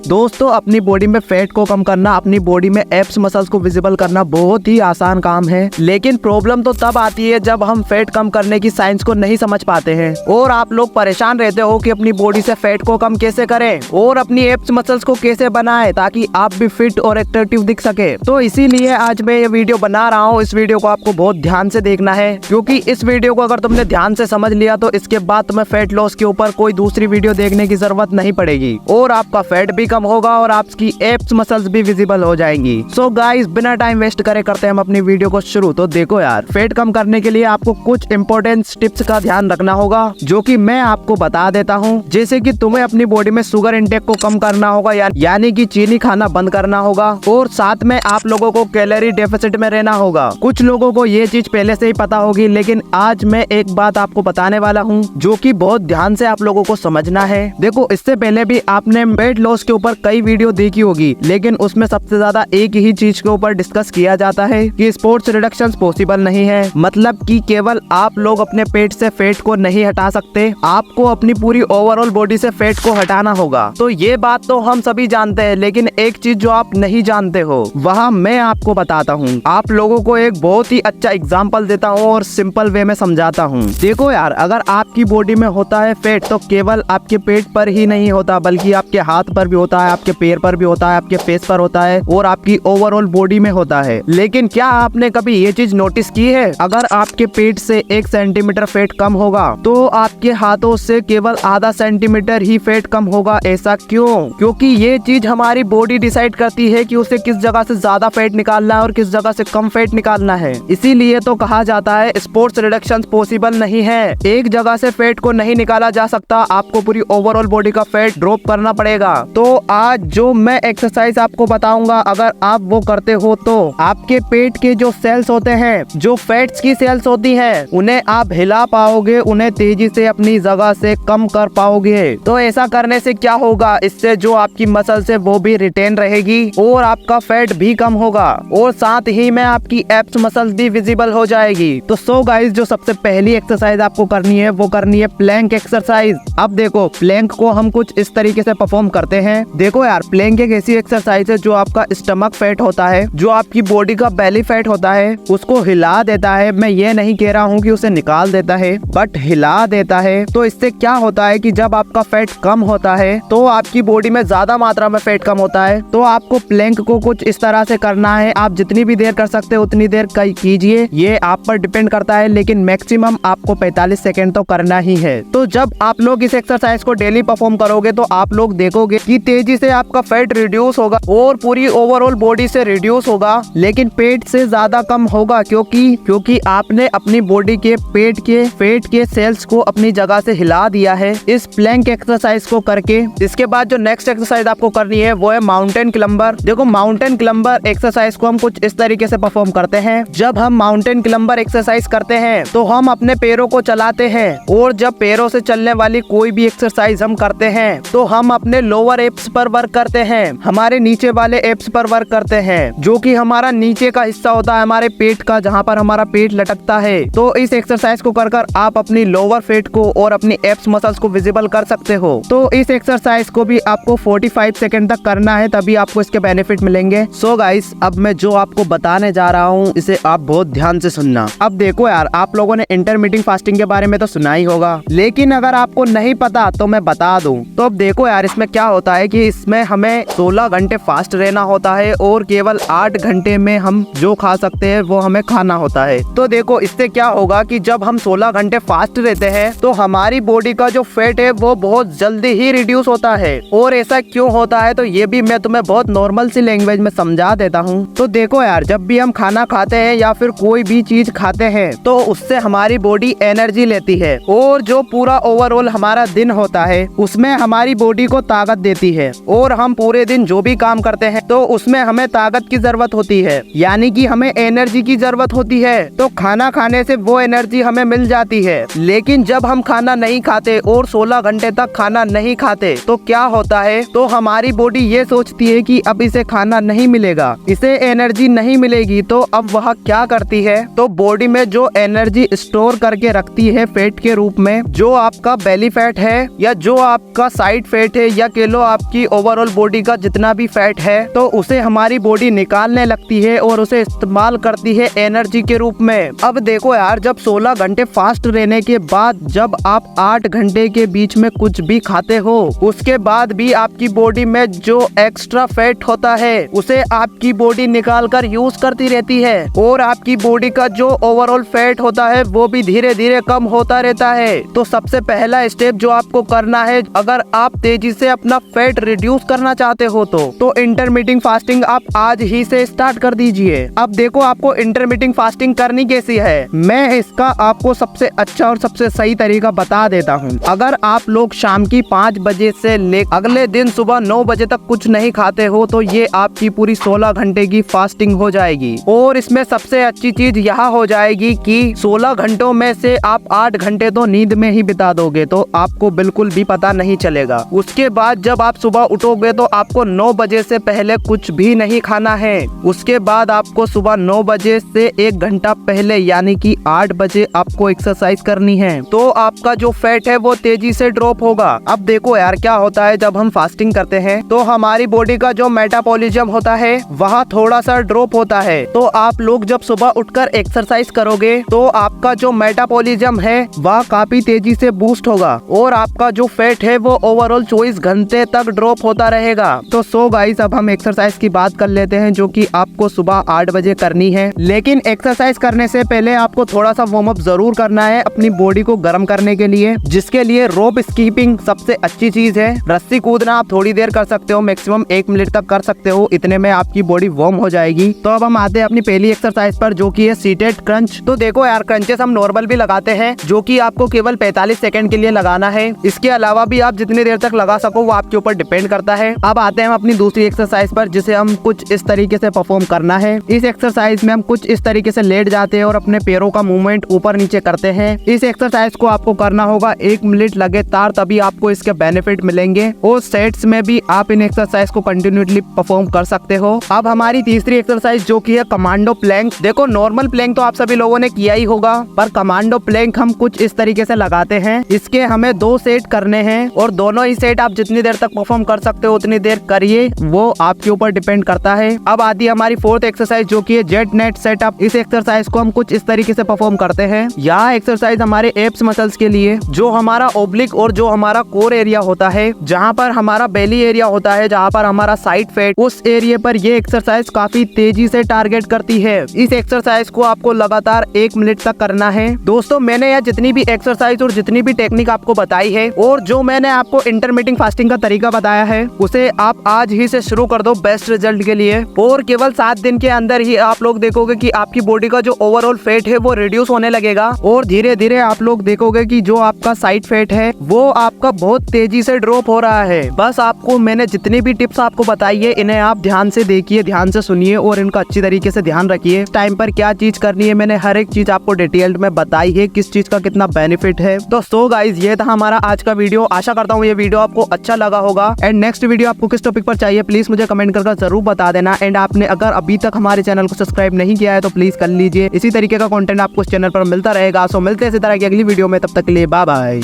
दोस्तों अपनी बॉडी में फैट को कम करना, अपनी बॉडी में एब्स मसल्स को विजिबल करना बहुत ही आसान काम है, लेकिन प्रॉब्लम तो तब आती है जब हम फैट कम करने की साइंस को नहीं समझ पाते हैं और आप लोग परेशान रहते हो कि अपनी बॉडी से फैट को कम कैसे करें और अपनी एब्स मसल्स को कैसे बनाएं ताकि आप भी फिट और एक्टिव दिख सके। तो इसीलिए आज मैं ये वीडियो बना रहा हूँ। इस वीडियो को आपको बहुत ध्यान से देखना है, क्योंकि इस वीडियो को अगर तुमने ध्यान से समझ लिया तो इसके बाद तुम्हें फैट लॉस के ऊपर कोई दूसरी वीडियो देखने की जरूरत नहीं पड़ेगी और आपका फैट भी कम होगा और आपकी एब्स मसल्स भी विजिबल हो जाएंगी। सो गाइस बिना टाइम वेस्ट करे करते हैं हम अपनी वीडियो को शुरू। तो देखो यार, फैट कम करने के लिए आपको कुछ इंपॉर्टेंट टिप्स का ध्यान रखना होगा जो कि मैं आपको बता देता हूँ। जैसे कि तुम्हें अपनी बॉडी में शुगर इंटेक को कम करना होगा, यानी कि चीनी खाना बंद करना होगा और साथ में आप लोगों को कैलोरी डेफिसिट में रहना होगा। कुछ लोगों को ये चीज पहले से ही पता होगी, लेकिन आज मैं एक बात आपको बताने वाला हूँ जो कि बहुत ध्यान से आप लोगों को समझना है। देखो इससे पहले भी आपने वेट लॉस के ऊपर कई वीडियो देखी होगी, लेकिन उसमें सबसे ज्यादा एक ही चीज के ऊपर डिस्कस किया जाता है कि स्पोर्ट्स रिडक्शन पॉसिबल नहीं है। मतलब कि केवल आप लोग अपने पेट से फैट को नहीं हटा सकते, आपको अपनी पूरी ओवरऑल बॉडी से फैट को हटाना होगा। तो ये बात तो हम सभी जानते हैं, लेकिन एक चीज जो आप नहीं जानते हो वह मैं आपको बताता हूँ। आप लोगों को एक बहुत ही अच्छा एग्जाम्पल देता हूँ और सिंपल वे में समझाता हूँ। देखो यार, अगर आपकी बॉडी में होता है फैट तो केवल आपके पेट पर ही नहीं होता, बल्कि आपके हाथ पर भी होता है, आपके पैर पर भी होता है, आपके फेस पर होता है और आपकी ओवरऑल बॉडी में होता है। लेकिन क्या आपने कभी ये चीज नोटिस की है, अगर आपके पेट से 1 सेंटीमीटर फैट कम होगा तो आपके हाथों से केवल आधा सेंटीमीटर ही फैट कम होगा। ऐसा क्यों? क्योंकि ये चीज हमारी बॉडी डिसाइड करती है कि उसे किस जगह से ज्यादा फैट निकालना है और किस जगह से कम फैट निकालना है। इसीलिए तो कहा जाता है स्पोर्ट्स रिडक्शन पॉसिबल नहीं है। एक जगह से फैट को नहीं निकाला जा सकता, आपको पूरी ओवरऑल बॉडी का फैट ड्रॉप करना पड़ेगा। तो आज जो मैं एक्सरसाइज आपको बताऊंगा, अगर आप वो करते हो तो आपके पेट के जो सेल्स होते हैं, जो फैट्स की सेल्स होती हैं, उन्हें आप हिला पाओगे, उन्हें तेजी से अपनी जगह से कम कर पाओगे। तो ऐसा करने से क्या होगा, इससे जो आपकी मसल्स है वो भी रिटेन रहेगी और आपका फैट भी कम होगा और साथ ही में आपकी एब्स मसल्स भी विजिबल हो जाएगी। तो सो गाइस, जो सबसे पहली एक्सरसाइज आपको करनी है वो करनी है प्लैंक एक्सरसाइज। अब देखो, प्लैंक को हम कुछ इस तरीके से परफॉर्म करते हैं। देखो यार, प्लैंक एक ऐसी एक्सरसाइज है जो आपका स्टमक फैट होता है, जो आपकी बॉडी का बेली फैट होता है, उसको हिला देता है। मैं ये नहीं कह रहा हूँ कि उसे निकाल देता है, बट हिला देता है। तो इससे क्या होता है कि जब आपका फैट कम होता है तो आपकी बॉडी में ज्यादा मात्रा में फैट कम होता है। तो आपको प्लैंक को कुछ इस तरह से करना है। आप जितनी भी देर कर सकते हो उतनी देर कीजिए, ये आप पर डिपेंड करता है, लेकिन मैक्सिमम आपको 45 सेकेंड तो करना ही है। तो जब आप लोग इस एक्सरसाइज को डेली परफॉर्म करोगे तो आप लोग देखोगे कि तेजी से आपका फैट रिड्यूस होगा और पूरी ओवरऑल बॉडी से रिड्यूस होगा, लेकिन पेट से ज्यादा कम होगा। क्योंकि आपने अपनी बॉडी के पेट के फैट के सेल्स को अपनी जगह से हिला दिया है इस प्लैंक एक्सरसाइज को करके। इसके बाद जो नेक्स्ट एक्सरसाइज आपको करनी है वो है माउंटेन क्लम्बर। देखो, माउंटेन क्लम्बर एक्सरसाइज को हम कुछ इस तरीके से परफॉर्म करते हैं। जब हम माउंटेन क्लम्बर एक्सरसाइज करते हैं तो हम अपने पैरों को चलाते हैं और जब पैरों से चलने वाली कोई भी एक्सरसाइज हम करते हैं तो हम अपने लोअर एब्स पर वर्क करते हैं, हमारे नीचे वाले एब्स पर वर्क करते हैं, जो कि हमारा नीचे का हिस्सा होता है हमारे पेट का, जहाँ पर हमारा पेट लटकता है। तो इस एक्सरसाइज को कर आप अपनी लोअर फैट को और अपनी एब्स मसल्स को विजिबल कर सकते हो। तो इस एक्सरसाइज को भी आपको 45 सेकंड तक करना है, तभी आपको इसके बेनिफिट मिलेंगे। सो गाइस, अब मैं जो आपको बताने जा रहा हूँ इसे आप बहुत ध्यान से सुनना। अब देखो यार, आप लोगों ने इंटरमिटेंट फास्टिंग के बारे में तो सुना ही होगा, लेकिन अगर आपको नहीं पता तो मैं बता दूं। तो अब देखो यार, इसमें क्या होता है कि इसमें हमें 16 घंटे फास्ट रहना होता है और केवल 8 घंटे में हम जो खा सकते हैं वो हमें खाना होता है। तो देखो, इससे क्या होगा कि जब हम 16 घंटे फास्ट रहते हैं तो हमारी बॉडी का जो फैट है वो बहुत जल्दी ही रिड्यूस होता है। और ऐसा क्यों होता है तो ये भी मैं तुम्हें बहुत नॉर्मल सी लैंग्वेज में समझा देता हूँ। तो देखो यार, जब भी हम खाना खाते हैं या फिर कोई भी चीज खाते हैं तो उससे हमारी बॉडी एनर्जी लेती है और जो पूरा ओवरऑल हमारा दिन होता है उसमें हमारी बॉडी को ताकत देती है और हम पूरे दिन जो भी काम करते हैं तो उसमें हमें ताकत की जरूरत होती है, यानी कि हमें एनर्जी की जरूरत होती है। तो खाना खाने से वो एनर्जी हमें मिल जाती है। लेकिन जब हम खाना नहीं खाते और 16 घंटे तक खाना नहीं खाते तो क्या होता है, तो हमारी बॉडी ये सोचती है कि अब इसे खाना नहीं मिलेगा, इसे एनर्जी नहीं मिलेगी। तो अब वह क्या करती है, तो बॉडी में जो एनर्जी स्टोर करके रखती है फैट के रूप में, जो आपका बेली फैट है या जो आपका साइड फैट है या कह लो आपकी आपकी ओवरऑल बॉडी का जितना भी फैट है तो उसे हमारी बॉडी निकालने लगती है और उसे इस्तेमाल करती है एनर्जी के रूप में। अब देखो यार, जब 16 घंटे फास्ट रहने के बाद जब आप 8 घंटे के बीच में कुछ भी खाते हो, उसके बाद भी आपकी बॉडी में जो एक्स्ट्रा फैट होता है उसे आपकी बॉडी निकाल कर यूज करती रहती है और आपकी बॉडी का जो ओवरऑल फैट होता है वो भी धीरे धीरे कम होता रहता है। तो सबसे पहला स्टेप जो आपको करना है, अगर आप तेजी से अपना फैट रिड्यूस करना चाहते हो तो इंटरमिटिंग फास्टिंग आप आज ही से स्टार्ट कर दीजिए। अब देखो आपको इंटरमिटिंग फास्टिंग करनी कैसी है, मैं इसका आपको सबसे अच्छा और सबसे सही तरीका बता देता हूँ। अगर आप लोग शाम की 5 बजे से ले अगले दिन सुबह 9 बजे तक कुछ नहीं खाते हो तो ये आपकी पूरी 16 घंटे की फास्टिंग हो जाएगी। और इसमें सबसे अच्छी चीज यह हो जाएगी कि 16 घंटों में से आप 8 घंटे तो नींद में ही बिता दोगे तो आपको बिल्कुल भी पता नहीं चलेगा। उसके बाद जब आप सुबह उठोगे तो आपको 9 बजे से पहले कुछ भी नहीं खाना है। उसके बाद आपको सुबह 9 बजे से 1 घंटा पहले यानी कि 8 बजे आपको एक्सरसाइज करनी है, तो आपका जो फैट है वो तेजी से ड्रॉप होगा। अब देखो यार, क्या होता है जब हम फास्टिंग करते हैं तो हमारी बॉडी का जो मेटाबॉलिज्म होता है वह थोड़ा सा ड्रॉप होता है। तो आप लोग जब सुबह उठकर एक्सरसाइज करोगे तो आपका जो मेटाबॉलिज्म है वह काफी तेजी से बूस्ट होगा और आपका जो फैट है वो ओवरऑल 24 घंटे तक ड्रॉप होता रहेगा। तो सो गाइस, अब हम एक्सरसाइज की बात कर लेते हैं जो कि आपको सुबह 8 बजे करनी है। लेकिन एक्सरसाइज करने से पहले आपको थोड़ा सा वार्म अप जरूर करना है अपनी बॉडी को गर्म करने के लिए, जिसके लिए रोप स्कीपिंग सबसे अच्छी चीज है। रस्सी कूदना आप थोड़ी देर कर सकते हो, मैक्सिमम 1 मिनट तक कर सकते हो, इतने में आपकी बॉडी वार्म हो जाएगी। तो अब हम आते हैं अपनी पहली एक्सरसाइज पर जो कि है सीटेड क्रंच। तो देखो यार, क्रंचेस हम नॉर्मल भी लगाते हैं जो कि आपको केवल 45 सेकंड के लिए लगाना है। इसके अलावा भी आप जितनी देर तक लगा सको वो आपके ऊपर डिपेंड करता है। अब आते हैं हम अपनी दूसरी एक्सरसाइज पर जिसे हम कुछ इस तरीके से परफॉर्म करना है। इस एक्सरसाइज में हम कुछ इस तरीके से लेट जाते हैं और अपने पैरों का मूवमेंट ऊपर नीचे करते हैं। इस एक्सरसाइज को आपको करना होगा 1 मिनट लगातार, तभी आपको इसके बेनिफिट मिलेंगे और सेट्स में भी आप इन एक्सरसाइज को कंटिन्यूअसली परफॉर्म कर सकते हो। अब हमारी तीसरी एक्सरसाइज जो कि है कमांडो प्लैंक। देखो, नॉर्मल प्लैंक तो आप सभी लोगों ने किया ही होगा, पर कमांडो प्लैंक हम कुछ इस तरीके से लगाते हैं। इसके हमें 2 सेट करने हैं और दोनों ही सेट आप जितनी देर तक परफॉर्म कर सकते हो उतनी देर करिए, वो आपके ऊपर डिपेंड करता है। अब आती है हमारी 4th एक्सरसाइज जो कि है जेट नेट सेटअप। इस एक्सरसाइज को हम कुछ इस तरीके से परफॉर्म करते हैं। यह एक्सरसाइज हमारे एब्स मसल्स के लिए, जो हमारा ओब्लिक और जो हमारा कोर एरिया होता है, जहाँ पर हमारा बेली एरिया होता है, जहाँ पर हमारा साइड फैट, उस एरिया पर ये एक्सरसाइज काफी तेजी से टारगेट करती है। इस एक्सरसाइज को आपको लगातार 1 मिनट तक करना है। दोस्तों, मैंने यह जितनी भी एक्सरसाइज और जितनी भी टेक्निक आपको बताई है और जो मैंने आपको इंटरमिटिंग फास्टिंग का तरीका बताया है उसे आप आज ही से शुरू कर दो बेस्ट रिजल्ट के लिए। और केवल 7 दिन के अंदर ही आप लोग देखोगे कि आपकी बॉडी का जो ओवरऑल फैट है वो रिड्यूस होने लगेगा और धीरे धीरे आप लोग देखोगे कि जो आपका साइड फैट है वो आपका बहुत तेजी से ड्रॉप हो रहा है। बस आपको मैंने जितनी भी टिप्स आपको बताई है इन्हें आप ध्यान से देखिए, ध्यान से सुनिए और इनका अच्छी तरीके से ध्यान रखिए। टाइम पर क्या चीज करनी है मैंने हर एक चीज आपको डिटेल्ड में बताई है, किस चीज का कितना बेनिफिट है। तो सो गाइज, ये था हमारा आज का वीडियो। आशा करता हूँ ये वीडियो आपको अच्छा लगा होगा। एंड नेक्स्ट वीडियो आपको किस टॉपिक पर चाहिए प्लीज मुझे कमेंट करके जरूर बता देना। एंड आपने अगर अभी तक हमारे चैनल को सब्सक्राइब नहीं किया है तो प्लीज कर लीजिए। इसी तरीके का कंटेंट आपको इस चैनल पर मिलता रहेगा। सो मिलते हैं इसी तरह की अगली वीडियो में, तब तक के लिए बाय बाय।